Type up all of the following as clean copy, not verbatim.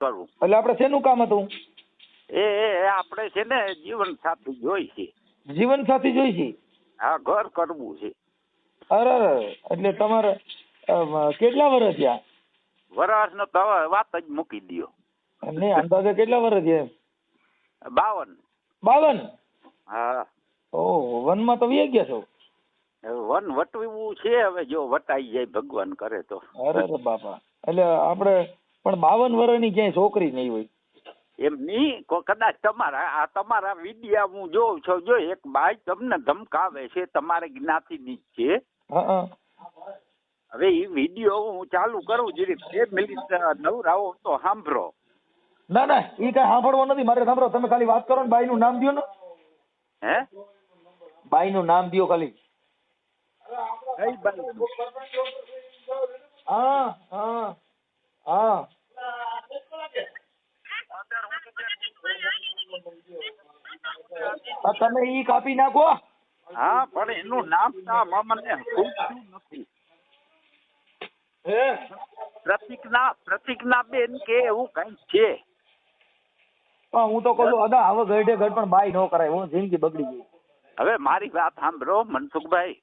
કરું. એટલે આપણે શેનું કામ હતું? એ આપણે છે ને જીવન સાથી જોઈ છે. જીવન સાથી જોઈ છે? હા, ઘર કરવું છે. અરે એટલે તમારે કેટલા વર્ષ થયા? વરસનો તો વાત જ મૂકી દો. નહીં, અંદાજે કેટલા વર્ષ થયા? 52. 52? હા. ઓહ, વનમાં તો વ્યાઈ ગયા છો. વન વટવું છે, હવે જો વટાઈ જાય ભગવાન કરે તો. અરે બાપા, એટલે આપણે પણ 52 વર્ષની ક્યાંય છોકરી નહીં હોય. એમ નહીં, કદાચ તમારા વિડિયા હું જોઉં છું. જો એક બાઈ તમને ધમકાવે છે, તમારે જ્ઞાતિની જ છે. હા. હવે એ વિડિયો હું ચાલુ કરું જરી 2 મિનિટ નવરાવો તો સાંભળો. ના ના, એ કઈ સાંભળવો નથી મારે. સાંભળો, તમે ખાલી વાત કરો ને, બાઈનું નામ દો ને. હે? બાઈનું નામ દો ખાલી. કઈ બાઈ? હા હા હા. તમે ઈ કાપી નાખો. હા, પણ એનું નામ મને પૂછ્યું નથી. પ્રતિજ્ઞા બેન કે એવું કઈ છે. હું તો કહું છું અદા હવે ગઈઢે ગઢ પણ બાઈ ન કરાય. હું જિંદગી બગડી ગઈ. હવે મારી વાત સાંભળો મનસુખભાઈ.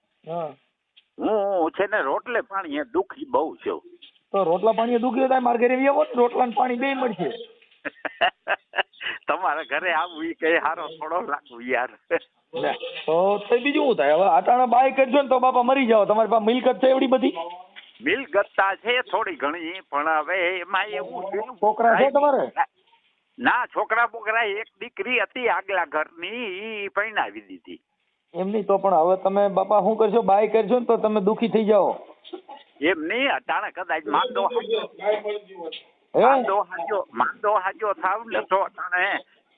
હું છે ને રોટલે પાણી દુખી બહુ છું. તો રોટલા પાણી દુખી થાય મારા ઘરે આવો, રોટલા ને પાણી બે મળશે. તમારા ઘરે આવું એ કઈ હારો થોડો લાગુ યાર. તો બીજું શું થાય? હવે આટાણા બાઈ કરજો ને તો બાપા મરી જાવ. તમારી પાસે મિલકત છે એવડી બધી? મિલકતતા છે થોડી ઘણી, પણ હવે એમાં એવું છે. છોકરા છે તમારે? ના, છોકરા બોકરા એક દીકરી હતી આગલા ઘરની, ઈ પરણાવી દીધી. એમ નહીં તો પણ હવે તમે બાપા શું કરશો? બાઈ કરશો ને તો તમે દુખી થઈ જાઓ. એમ નહીં, અટાણે કદાચ માંદો હાજો થાવ ને તો અટાણે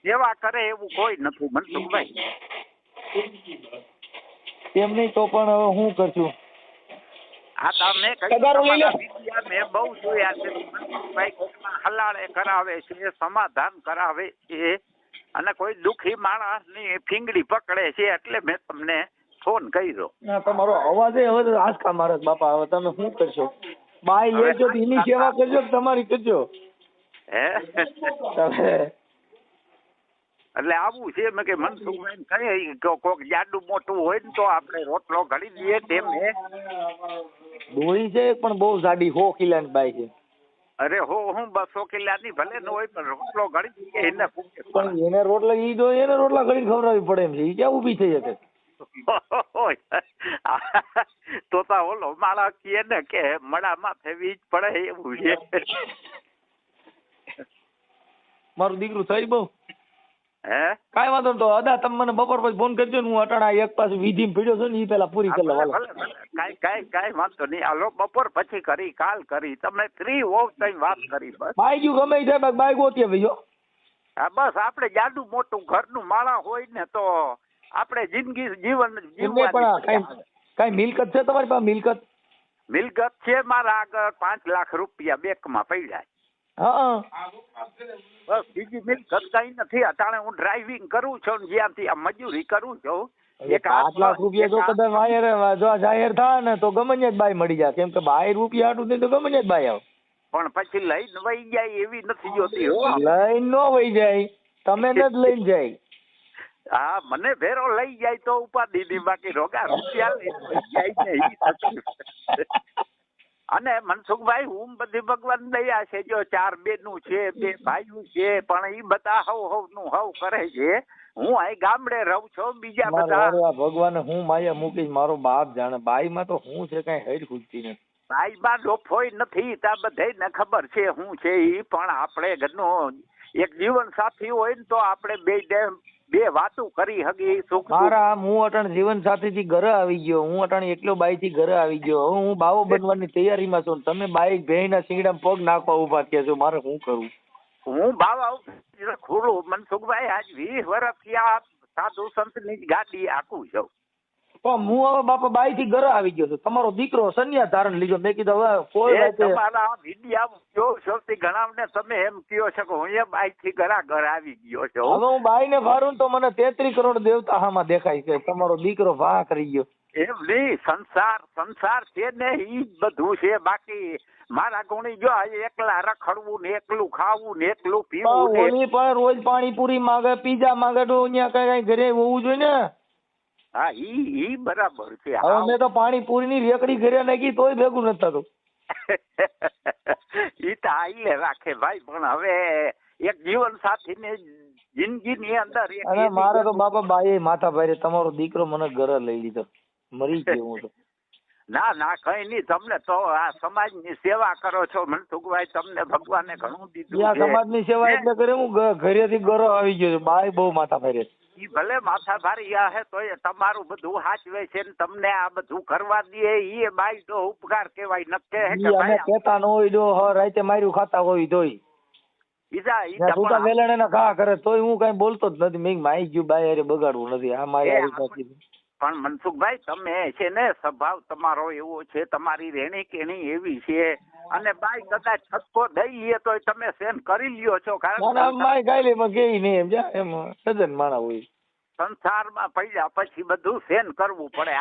સેવા કરે એવું કોઈ નથી મનસુખભાઈ. એમ નહીં તો પણ હવે શું કરશું? આ તમે કઈ મેં બહુ જોયા છે મનસુખભાઈ. કોકના હલાળે કરાવે છે, સમાધાન કરાવે છે, અને કોઈ દુખી માણસની ફીંગડી પકડે છે, એટલે મેં તમને ફોન કર્યો. ના, તમારો અવાજ હવે આંચકા મારે બાપા. હવે તમે શું કરશો? બાઈ લેજો એની સેવા કરજો, તમારી કરજો. હે? એટલે આવું છે મેં કે મનસુખભાઈ કઈ કોક જાડું મોટું હોય ને તો આપણે રોટલો ઘડી દઈએ. તેમ ડોળી છે પણ બહુ જાડી 100 કિલાની બાઈ છે. અરે હું 200 કિલાની ભલે ન હોય પણ રોટલો ઘડી દઈએ એને. પણ એને રોટલા એને રોટલા ઘડી ખવડાવવી પડે એમ છે. એ ક્યાં ઊભી થઈ શકે? તો ઓલો માળા કહે ને કે મડા માથે વીજ પડે એવું છે. મારું દીકરું થઈ બહુ. હે? કાંઈ વાંધો તો અદા તમે મને બપોર પછી ફોન કરજો ને. હું અટાણા એક પાસે વિધિમાં પીડ્યો છું ને, એ પેલા પૂરી કરી લઉં. કાંઈ વાંધો નહીં. હાલો બપોર પછી કરી, કાલ કરી. તમે ફ્રી હોવ તો વાત કરી. બસ બાઈ ગયું ગમે જાય બાઈ ગોતીએ ભાઈઓ. હા, બસ આપણે જાડું મોટું ઘરનું માળા હોય ને તો આપણે જિંદગી જીવન જીવવાની. કઈ મિલકત છે તમારી પાસે? મિલકત છે મારા આગળ 5 લાખ રૂપિયા બેંકમાં પડ્યા. હા, બસ બીજી મિલકત કઈ નથી. અટાણે હું ડ્રાઇવિંગ કરું છું, જ્યાંથી આ મજૂરી કરું છું. 5 લાખ રૂપિયા જો કદાચ વાયર જો જાહેર થાય ને તો ગમે જ બાઈ મળી જાય. કેમ કે બાઈ રૂપિયા આટલું દે તો ગમે જ બાઈ આવે. પણ પછી લઈને વહી જાય એવી નથી જોતી. લઈને નો વહી જાય, તમે જ લઈને જાય. હા, મને ભેરો લઈ જાય તો ઉપાધિ ની, બાકી રોગા રૂપિયા લઈ જાય ને. અને મનસુખભાઈ હું બધી ભગવાન દયા છે. જો 4 બેનું છે, 2 ભાઈઓ છે, પણ એ બધા હવ કરે છે. હું અહીં ગામડે રહું છું. બીજા બધા ભગવાન હું માયા મૂકીશ મારો બાપ જાણે. બાઈ માં તો હું છે કઈ હેડ ખૂટતી નથી. બાઈ માં ડોફોય નથી. ત્યાં બધાને ખબર છે હું છે ઈ. પણ આપણે ઘરનું એક જીવન સાથી હોય ને તો આપણે બે વાતો કરી હગી. મારા હું અટાણ જીવન સાથી થી ઘરે આવી ગયો. હું અટાણ એકલો બાઈ થી ઘરે આવી ગયો. હું બાવો બનવાની તૈયારીમાં છું. તમે બાઈ ભેઈ ના શીંગડા પગ નાખવા ઉભા થયા છો. મારે શું કરવું? હું બાવા ખુલ્લું મનસુખભાઈ આજ 20 વર્ષથી આ સાધુ સંત ની ગાડી આખું છું. પણ હું હવે બાપા બાઈ થી ઘરે આવી ગયો છું. તમારો દીકરો સંન્યાસ ધારણ લીધો. મેં કીધું હવે કોઈ તમારા વિડિયા જો સૌથી ઘણા તમે એમ કયો છો કે હું એ બાઈ થી ઘર આવી ગયો છું. હવે હું બાઈ ને ફારું તો મને 33 કરોડ દેવતા હામાં દેખાય છે. તમારો દીકરો વાહ કરી ગયો. એમ નહીં, સંસાર છે ને ઈ જ બધું છે. બાકી મારા ગુણી જો એકલા રખડવું ને એકલું ખાવું ને એકલું પીવું ને. ઓલી પણ રોજ પાણીપુરી માંગે, પીઝા માંગે તો અહીંયા કઈ ઘરે હોવું જોઈએ ને. હા ઈ બરાબર છે. હવે મેં તો પાણીપુરી ની રેકડી ઘરે નાખી તોય ભેગું નથી થતું. ઈ તો આઈલે રાખે ભાઈ, પણ હવે એક જીવન સાથી ને જિંદગી ની અંદર અને મારે તો બાપા બાઈ માથા ભાઈ તમારો દીકરો મને ઘરે લઈ લીધો, મરી ગયો હું તો. ના કઈ નહીં, તમને તો આ સમાજ ની સેવા કરો છો મનસુખભાઈ, તમને ભગવાને ઘણું દીધું છે. સમાજ ની સેવા એટલે કરે હું ઘરેથી ઘરો આવી ગયો છું. બાઈ બહુ માથા ભાઈ. ઈ ભલે માથા ભારી હે તો એ તમારું બધું હાચવે છે ને તમને આ બધું કરવા દે, એ બાઈ તો ઉપકાર કહેવાય. નક્કે હે કે ભાઈ કેતા ન હોય દો રાતે માર્યું ખાતા હોય તોય બીજા વેલણ એના ઘા કરે તોય હું કઈ બોલતો જ નથી. મેં માઈ ગયું બાઈ અરે બગાડવું નથી. આ મારી પણ મનસુખભાઈ તમે છે ને સ્વભાવ તમારો એવો છે, તમારી રેણી કેણી એવી છે, અને બાઈ કદાચ છટકો દઈએ તો તમે સહન કરી લ્યો છો. કારણ માય ગાયલી માં ગઈ નહીં એમ જા એમ સજન માણા હોય. સંસારમાં પડ્યા પછી બધું સહન કરવું પડે.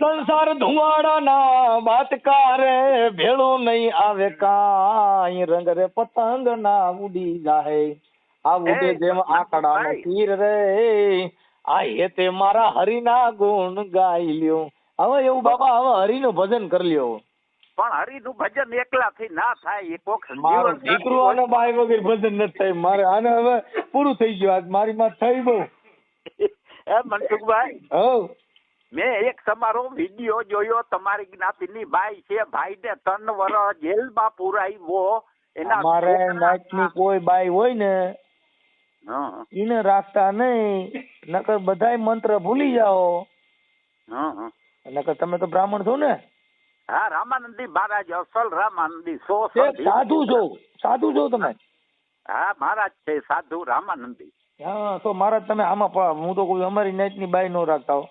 સંસાર ધુવાડા ના બાતકારે ભેળું નહીં આવે કાંઈ, રંગ રે પતંગ ના ઉડી જાય આ ઉડે જેમ આકડા નો તીર રે. આ હેતે મારા હરિના ગુણ ગાઈ લ્યો. હવે એવું બાબા હવે હરિનું ભજન કરી લ્યો. પણ હરિનું ભજન એકલાથી ના થાય. મારો દીકરો અને બાઈ વગર ભજન નથી થાય મારે. આને હવે પૂરું થઈ ગયું. આજ મારી માં થઈ બહુ. મનસુખભાઈ મેં એક તમારો વિડીયો જોયો, તમારી જ્ઞાતિની બાઈ છે, ભાઈ ને 3 વર્ષ જેલમાં પુરાવ્યો. એના મારે નાચની કોઈ બાઈ હોય ને એને રાખતા નહીં, નકર બધાય મંત્ર ભૂલી જાઓ. નકર તમે તો બ્રાહ્મણ છો ને? હા, રામાનંદી મહારાજ, અસલ રામાનંદી. સાધુ છો તમે? હા, મહારાજ છે સાધુ રામાનંદી. હા, તો મહારાજ તમે આમાં હું તો કોઈ અમારી નાતની બાઈ નો રાખતા હો.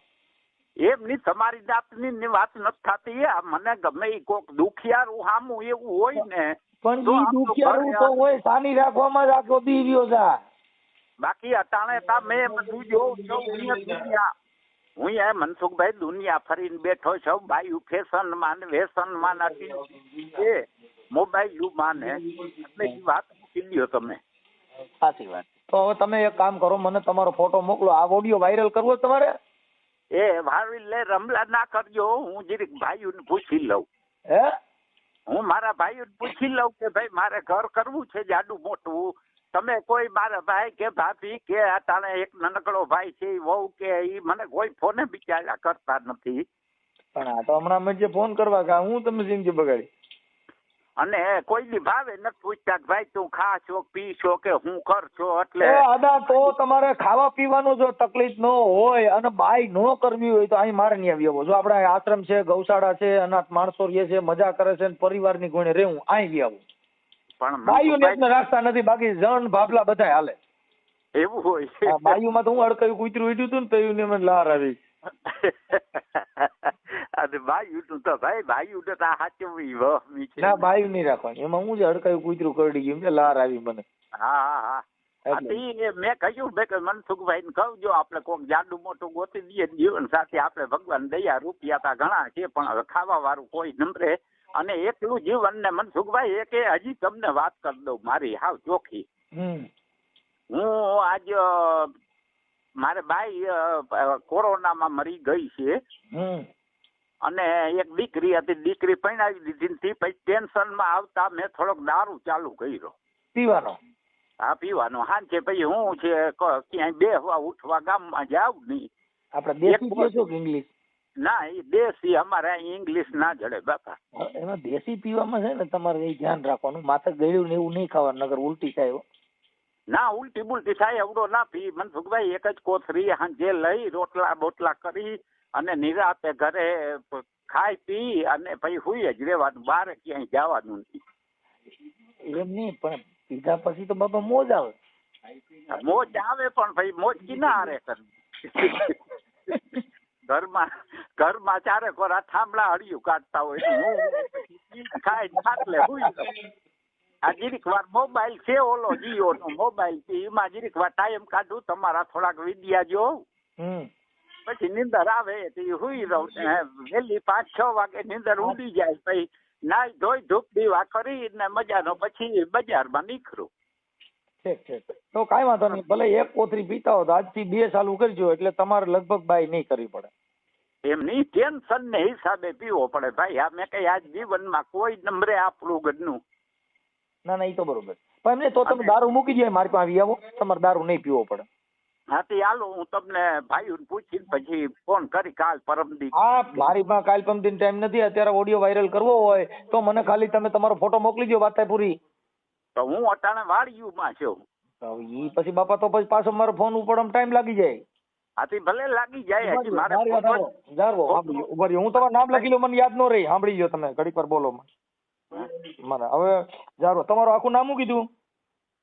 એમ નહીં, તમારી જાતની વાત નથી થતી. મને ગમે એ કોક દુખિયારું હામું એવું હોય ને, પણ ઈ દુખિયારું તો હોય સાની રાખવામાં જ આખો દી રહ્યો છે. બાકી અટાણે મેં બધું જોઉં છું. હું એ મનસુખભાઈ દુનિયા ફરીને બેઠો છું. બાયું ફેશન માં વ્યસન માં નથી, મોબાઈલ માં ને વાત મૂકી લ્યો તમે. સાચી વાત. તો હવે તમે એક કામ કરો, મને તમારો ફોટો મોકલો. આ ઓડિયો વાયરલ કરવો તમારે? એ વાયરલ રમલા ના કરજો. હું જરીક ભાઈઓને પૂછી લઉં. હું મારા ભાઈઓને પૂછી લઉં કે ભાઈ મારે ઘર કરવું છે જાડું મોટું. તમે કોઈ મારા ભાઈ કે ભાભી કે અટાણે એક નાનકડો ભાઈ છે વહુ કે ઈ મને કોઈ ફોને બિચારા કરતા નથી. પણ આ તો હમણાં મેં જે ફોન કરવા કા હું તમે જિંદગી બગાડી. અને કોઈ ની ભાવે નથી પૂછતા ભાઈ તું ખા છો પી છો કે હું કર છો. એટલે આદા તો તમારે ખાવા પીવાનું જો તકલીફ ન હોય અને બાઈ ન કરવી હોય તો અહીં મારે નહીં આવી આવો. જો આપડે આશ્રમ છે, ગૌશાળા છે, અનાથ માણસો રહે છે, મજા કરે છે, પરિવારની ગુણે રહેવું, અહીં આવું. પણ બાઈઓને રાખતા નથી. બાકી જણ ભાભલા બધા હાલે એવું હોય. બાઈઓમાં તો હું અડકાયું કૂતરું ઈડ્યું હતું ને તો મને લાર આવી. બાયું તો ભાઈ બાયું તો સાચવવી છે. ના બાયું નહીં રાખવાની. એમાં હું અડકાયું કૂતરું કરડી ગયું લાર આવી મને. હા. મેં કહ્યું કે મનસુખભાઈ ને કહું જો આપડે કોઈક જાડું મોટું ગોતી દઈએ જીવન સાથે. આપડે ભગવાન દયા રૂપિયા તા ઘણા છે પણ હવે ખાવા વાળું કોઈ નંબરે. અને એકલું જીવન ને મનસુખભાઈ એક હજી તમને વાત કરી દઉં મારી હાવ ચોખ્ખી. હું આજ મારે બાઈ કોરોનામાં મરી ગઈ છે. અને એક દીકરી હતી, દીકરી પરણાવી દીધી. પછી ટેન્શનમાં આવતા મેં થોડોક દારૂ ચાલુ કર્યો પીવાનો. હા પીવાનો. હાંજે પછી હું છે ક્યાંય બેહવા ઉઠવા ગામમાં જાવ નહીં. આપડે દેશી પીવો છો કે ઇંગ્લિશ? ના એ દેશી, અમારે ઇંગ્લિશ ના જડે બાપા. એમાં દેશી પીવામાં છે ને તમારે એ ધ્યાન રાખવાનું, માથે ગળ્યું ને એવું નહીં ખાવાનું નગર ઉલટી થાય. ના ઉલટી બુલટી થાય એવડો ના પી મનસુખભાઈ. એક જ કોથરી હાંજે લઈ રોટલા બોટલા કરી અને નિરાતે ઘરે ખાઈ પી અને પછી હુઈ જ રહેવાનું. બહાર ક્યાંય જવાનું નથી. એમ નહીં પણ પીધા પછી તો બાપા મોજ આવે. મોજ આવે પણ ભાઈ મોજ કિના હારે ઘરમાં ચારે કોરા થાંભલા હળિયું કાઢતા હોય. હું ખાઈ ખાટલે હુઈ જાઉં. આ જીરીક વાર મોબાઈલ છે ઓલો જીઓ નો મોબાઈલ છે એમાં જીરીક વાર ટાઈમ કાઢું. તમારા થોડાક વિડિયા જોઉં પછી નીંદર આવે તે હુઈ રહું ને વહેલી 5-6 વાગે નીંદર ઉડી જાય પછી નાઈ ધોઈ ધૂપ દીવા કરી ને મજાનો પછી બજારમાં નીકળું. ઠીક ઠીક. તો કાંઈ વાંધો નહીં, ભલે એક કોથળી પીતા હો તો આજથી 2 ચાલુ કરજો, એટલે તમારે લગભગ બાય નહીં કરવી પડે. એમની ટેન્શન ને હિસાબે પીવો પડે ભાઈ. આ મેં કઈ આજ જીવનમાં કોઈ નંબરે આપણું ગઢનું. ના ના, એ તો બરોબર. પણ એમને તો તમે દારૂ મૂકી દો, મારી પાસે આવી આવો, તમારે દારૂ નહીં પીવો પડે. હા તે હાલો, હું તમને ભાઈઓને પૂછીને પછી ફોન કરી કાલ પરમદી. હા, મારી પાસે કાલ પરમદી ટાઈમ નથી. અત્યારે ઓડિયો વાયરલ કરવો હોય તો મને ખાલી તમે તમારો ફોટો મોકલી દો, વાત થાય પૂરી. તો હું અટાણે વાડીયુમાં છું. ઈ પછી બાપા તો પછી પાછો મારો ફોન ઉપાડવામાં ટાઈમ લાગી જાય. આથી ભલે લાગી જાય. હજી મારે હું તમારું નામ લખી લો, મને યાદ ન રહી. સાંભળી ગયો તમે ઘડીક પર બોલો મને. હવે જારો, તમારું આખું નામ શું કીધું?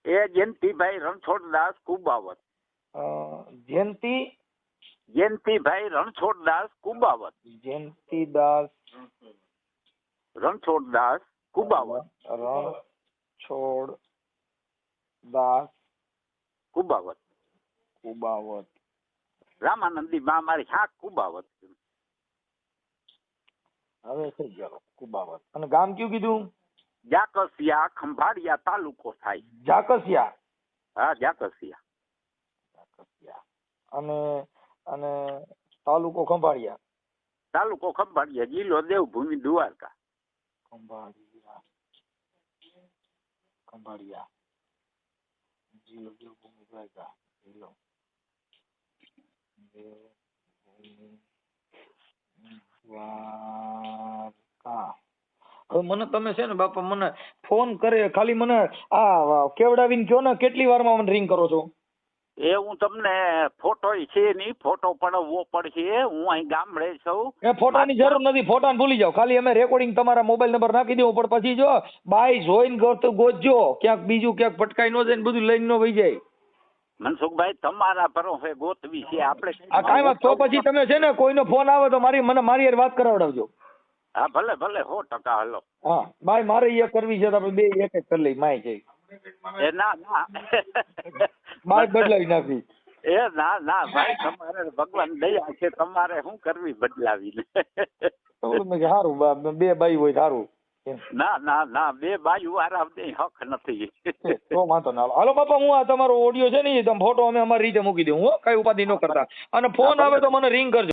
એ જયંતિભાઈ રણછોડદાસ કુબાવત. જયંતિભાઈ રણછોડદાસ કુબાવત. જયંતિદાસ રણછોડદાસ કુબાવત. રણછોડદાસ કુબાવત. કુબાવત. રામાનંદી માં મારી શાક કુબાવત. હવે થઈ ગયો કુબાવત. અને ગામ કયું કીધું? જાકસિયા, ખંભાળિયા તાલુકો થાય. જાકસિયા. હા, જાકસિયા. અને અને તાલુકો ખંભાળિયા. તાલુકો ખંભાળિયા, જિલ્લો દેવભૂમિ દ્વારકા. ખંભાળિયા જિલ્લો દેવભૂમિ દ્વારકા. જિલ્લો દેવભૂમિ દ્વારકા. હવે મને તમે છે ને બાપા, મને ફોન કરે ખાલી મને આ કેવડાવીને કહો ને કેટલી વારમાં મને રિંગ કરો છો? એ હું તમને ફોટો છે નહીં, ફોટો પડવો પડશે. હું અહીં ગામડે છું. એ ફોટાની જરૂર નથી, ફોટાને ભૂલી જાઓ. ખાલી અમે રેકોર્ડિંગ તમારા મોબાઈલ નંબર નાખી દેવો. પણ પછી જો બાય જોઈને ગોતજો, ક્યાંક બીજું ક્યાંક ભટકાઈ ન જાય ને બધું લઈને ન વહી જાય. મનસુખભાઈ તમારા ભરોસે ગોતવી છે આપણે. આ કાંઈ વાત. તો પછી તમે છે ને કોઈનો ફોન આવે તો મારી હારે વાત કરાવડાવજો. હા ભલે ભલે, 100% હાલો. હા ભાઈ, મારે એ કરવી છે તો આપણે બે એક જ કરી લઈ. માય છે એ ના ના બાય બદલાવી નાખી. એ ના ના ભાઈ, તમારે ભગવાન દયા છે, તમારે શું કરવી બદલાવીને. સારું, બે બાઈ હોય સારું. ના ના ના, બે બાજુ વાળા હક નથી. તો વાંધો ના. હાલો બાપા, હું આ તમારો ઓડિયો છે ને તમે ફોટો અમે અમારી રીતે મૂકી દઉં. કઈ ઉપાધિ ન કરતા. અને ફોન આવે તો મને રિંગ કરજો.